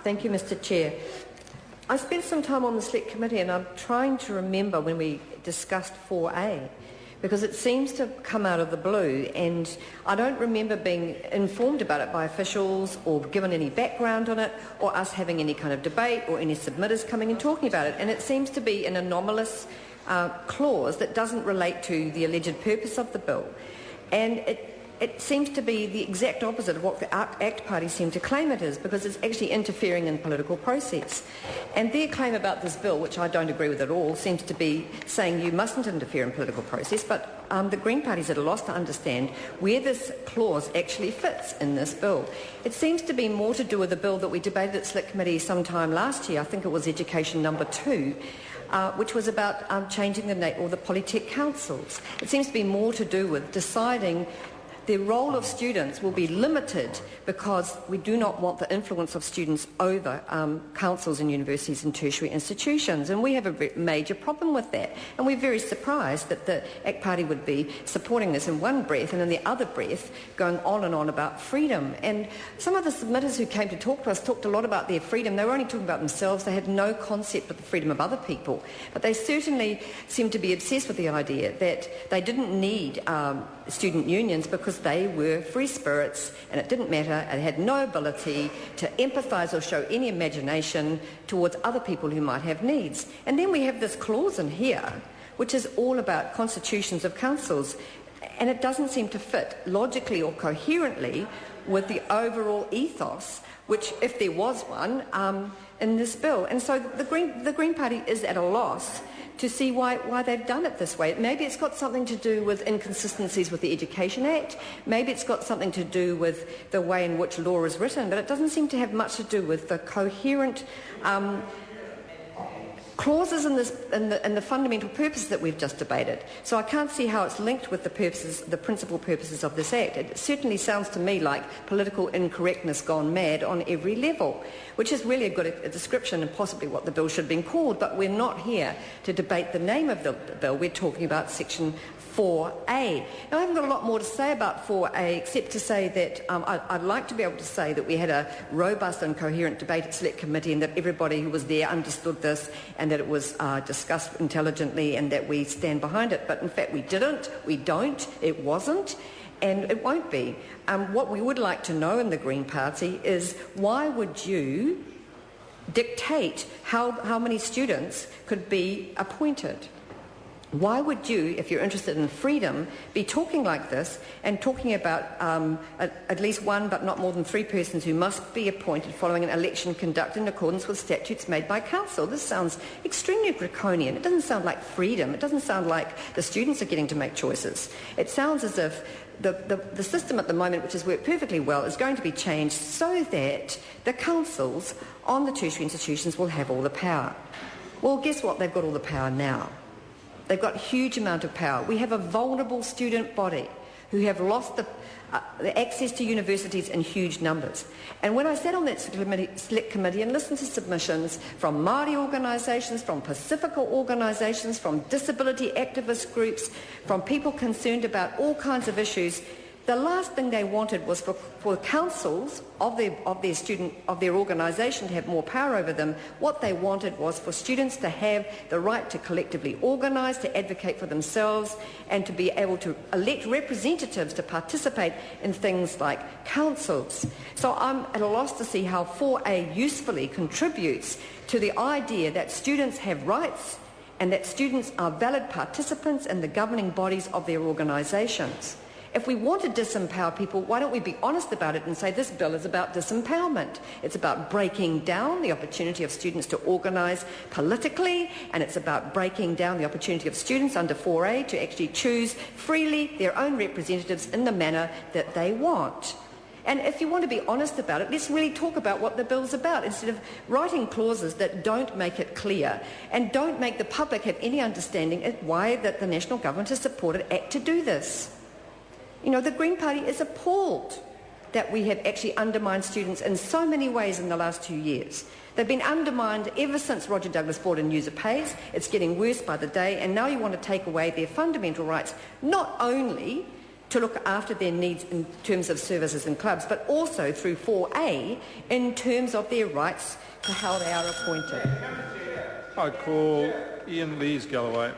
Thank you, Mr. Chair. I spent some time on the Select Committee and I'm trying to remember when we discussed 4A, because it seems to come out of the blue and I don't remember being informed about it by officials or given any background on it or us having any kind of debate or any submitters coming and talking about it. And it seems to be an anomalous clause that doesn't relate to the alleged purpose of the bill. And it seems to be the exact opposite of what the ACT Party seem to claim it is, because it's actually interfering in political process. And their claim about this bill, which I don't agree with at all, seems to be saying you mustn't interfere in political process, but the Green Party's at a loss to understand where this clause actually fits in this bill. It seems to be more to do with the bill that we debated at Select Committee sometime last year, I think it was Education number 2, which was about changing the Polytech councils. It seems to be more to do with deciding the role of students will be limited because we do not want the influence of students over councils and universities and tertiary institutions. And we have a major problem with that. And we're very surprised that the ACT Party would be supporting this in one breath and in the other breath going on and on about freedom. And some of the submitters who came to talk to us talked a lot about their freedom. They were only talking about themselves. They had no concept of the freedom of other people. But they certainly seemed to be obsessed with the idea that they didn't need student unions because they were free spirits and it didn't matter, and had no ability to empathise or show any imagination towards other people who might have needs. And then we have this clause in here which is all about constitutions of councils, and it doesn't seem to fit logically or coherently with the overall ethos, which, if there was one, in this bill. And so the Green Party is at a loss to see why they've done it this way. Maybe it's got something to do with inconsistencies with the Education Act. Maybe it's got something to do with the way in which law is written, but it doesn't seem to have much to do with the coherent clauses in the fundamental purpose that we've just debated. So I can't see how it's linked with the principal purposes of this Act. It certainly sounds to me like political incorrectness gone mad on every level, which is really a description and possibly what the bill should have been called, but we're not here to debate the name of the bill. We're talking about Section 4A. Now, I haven't got a lot more to say about 4A except to say that I'd like to be able to say that we had a robust and coherent debate at Select Committee and that everybody who was there understood this and that it was discussed intelligently and that we stand behind it. But in fact, we didn't, we don't, it wasn't, and it won't be. What we would like to know in the Green Party is why would you dictate how many students could be appointed? Why would you, if you're interested in freedom, be talking like this and talking about at least one but not more than 3 persons who must be appointed following an election conducted in accordance with statutes made by council? This sounds extremely draconian. It doesn't sound like freedom. It doesn't sound like the students are getting to make choices. It sounds as if the system at the moment, which has worked perfectly well, is going to be changed so that the councils on the tertiary institutions will have all the power. Well, guess what? They've got all the power now. They've got a huge amount of power. We have a vulnerable student body who have lost the access to universities in huge numbers. And when I sat on that Select Committee and listened to submissions from Māori organisations, from Pacifica organisations, from disability activist groups, from people concerned about all kinds of issues, the last thing they wanted was for councils of their organisation to have more power over them. What they wanted was for students to have the right to collectively organise, to advocate for themselves, and to be able to elect representatives to participate in things like councils. So I'm at a loss to see how 4A usefully contributes to the idea that students have rights and that students are valid participants in the governing bodies of their organisations. If we want to disempower people, why don't we be honest about it and say this bill is about disempowerment? It's about breaking down the opportunity of students to organise politically, and it's about breaking down the opportunity of students under 4A to actually choose freely their own representatives in the manner that they want. And if you want to be honest about it, let's really talk about what the bill's about, instead of writing clauses that don't make it clear and don't make the public have any understanding of why that the national government has supported ACT to do this. You know, the Green Party is appalled that we have actually undermined students in so many ways in the last 2 years. They've been undermined ever since Roger Douglas brought in user pays. It's getting worse by the day, and now you want to take away their fundamental rights, not only to look after their needs in terms of services and clubs, but also through 4A in terms of their rights to how they are appointed. I call Ian Lees Galloway.